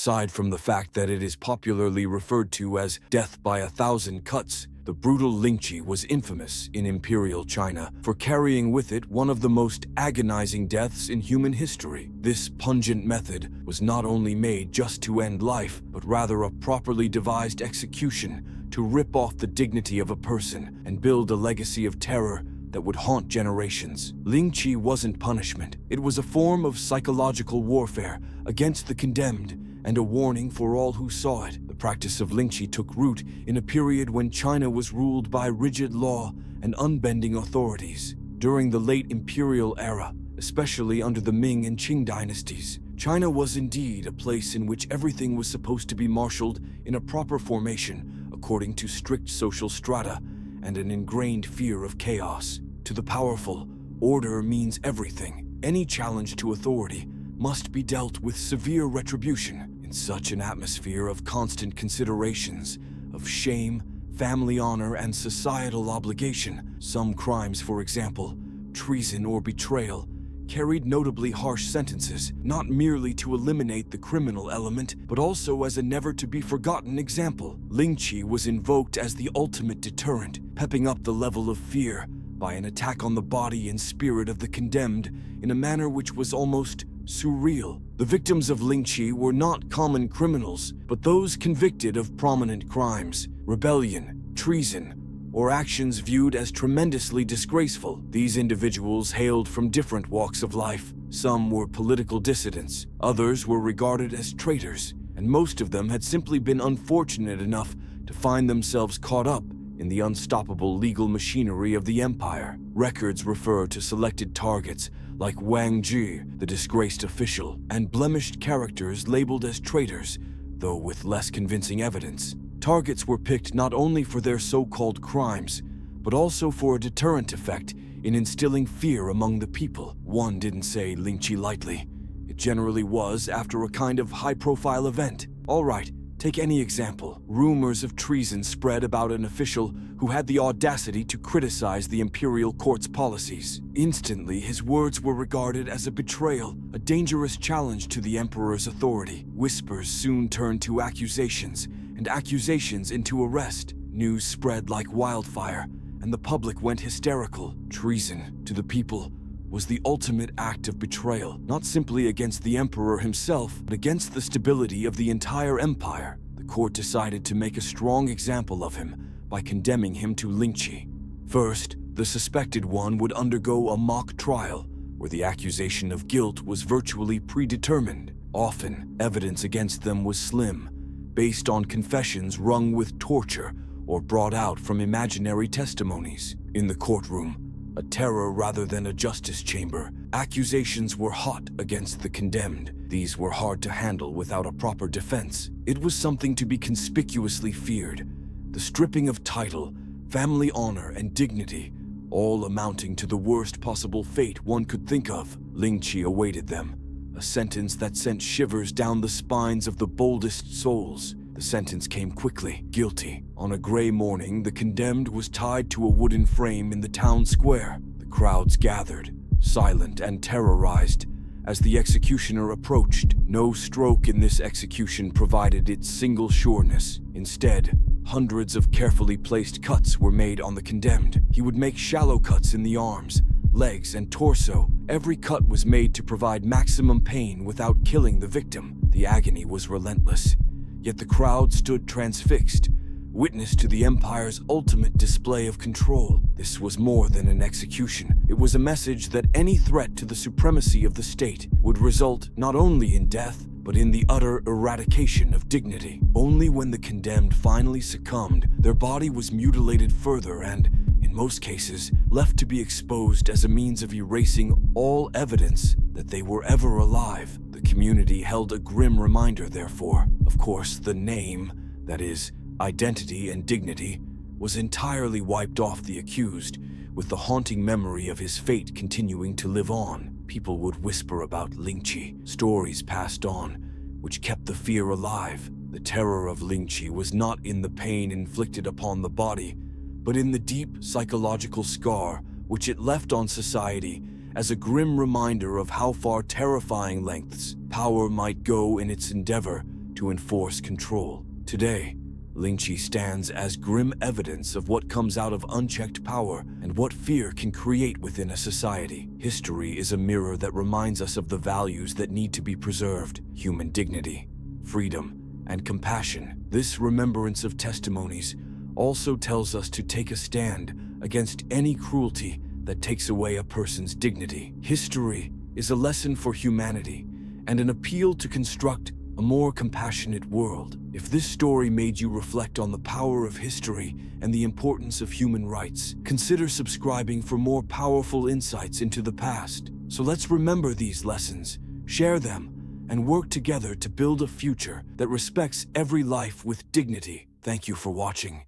Aside from the fact that it is popularly referred to as death by 1,000 cuts, the brutal Lingchi was infamous in Imperial China for carrying with it one of the most agonizing deaths in human history. This pungent method was not only made just to end life, but rather a properly devised execution to rip off the dignity of a person and build a legacy of terror that would haunt generations. Lingchi wasn't punishment. It was a form of psychological warfare against the condemned and a warning for all who saw it. The practice of Lingchi took root in a period when China was ruled by rigid law and unbending authorities. During the late imperial era, especially under the Ming and Qing dynasties, China was indeed a place in which everything was supposed to be marshaled in a proper formation according to strict social strata and an ingrained fear of chaos. To the powerful, order means everything. Any challenge to authority must be dealt with severe retribution. In such an atmosphere of constant considerations, of shame, family honor, and societal obligation, some crimes, for example, treason or betrayal, carried notably harsh sentences, not merely to eliminate the criminal element, but also as a never-to-be-forgotten example. Lingchi was invoked as the ultimate deterrent, pepping up the level of fear by an attack on the body and spirit of the condemned in a manner which was almost surreal. The victims of Lingchi were not common criminals, but those convicted of prominent crimes, rebellion, treason, or actions viewed as tremendously disgraceful. These individuals hailed from different walks of life. Some were political dissidents, others were regarded as traitors, and most of them had simply been unfortunate enough to find themselves caught up in the unstoppable legal machinery of the empire. Records refer to selected targets like Wang Ji, the disgraced official, and blemished characters labeled as traitors, though with less convincing evidence. Targets were picked not only for their so-called crimes, but also for a deterrent effect in instilling fear among the people. One didn't say Lingchi lightly. It generally was after a kind of high-profile event. All right, take any example. Rumors of treason spread about an official who had the audacity to criticize the imperial court's policies. Instantly, his words were regarded as a betrayal, a dangerous challenge to the emperor's authority. Whispers soon turned to accusations, and accusations into arrest. News spread like wildfire, and the public went hysterical. Treason, to the people, was the ultimate act of betrayal, not simply against the emperor himself, but against the stability of the entire empire. The court decided to make a strong example of him by condemning him to Lingchi. First, the suspected one would undergo a mock trial, where the accusation of guilt was virtually predetermined. Often, evidence against them was slim, based on confessions wrung with torture or brought out from imaginary testimonies. In the courtroom, a terror rather than a justice chamber, accusations were hot against the condemned. These were hard to handle without a proper defense. It was something to be conspicuously feared. The stripping of title, family honor, and dignity, all amounting to the worst possible fate one could think of. Lingchi awaited them, a sentence that sent shivers down the spines of the boldest souls. The sentence came quickly: guilty. On a gray morning, the condemned was tied to a wooden frame in the town square. The crowds gathered, silent and terrorized, as the executioner approached. No stroke in this execution provided its single sureness. Instead, hundreds of carefully placed cuts were made on the condemned. He would make shallow cuts in the arms, legs, and torso. Every cut was made to provide maximum pain without killing the victim. The agony was relentless, yet the crowd stood transfixed, witness to the empire's ultimate display of control. This was more than an execution. It was a message that any threat to the supremacy of the state would result not only in death, but in the utter eradication of dignity. Only when the condemned finally succumbed, their body was mutilated further and, in most cases, left to be exposed as a means of erasing all evidence that they were ever alive. The community held a grim reminder, therefore. Of course, the name, that is, identity and dignity, was entirely wiped off the accused, with the haunting memory of his fate continuing to live on. People would whisper about Lingchi, stories passed on, which kept the fear alive. The terror of Lingchi was not in the pain inflicted upon the body, but in the deep psychological scar which it left on society as a grim reminder of how far terrifying lengths power might go in its endeavor to enforce control. Today, Lingchi stands as grim evidence of what comes out of unchecked power and what fear can create within a society. History is a mirror that reminds us of the values that need to be preserved: human dignity, freedom, and compassion. This remembrance of testimonies also tells us to take a stand against any cruelty that takes away a person's dignity. History is a lesson for humanity and an appeal to construct a more compassionate world. If this story made you reflect on the power of history and the importance of human rights, consider subscribing for more powerful insights into the past. So let's remember these lessons, share them, and work together to build a future that respects every life with dignity. Thank you for watching.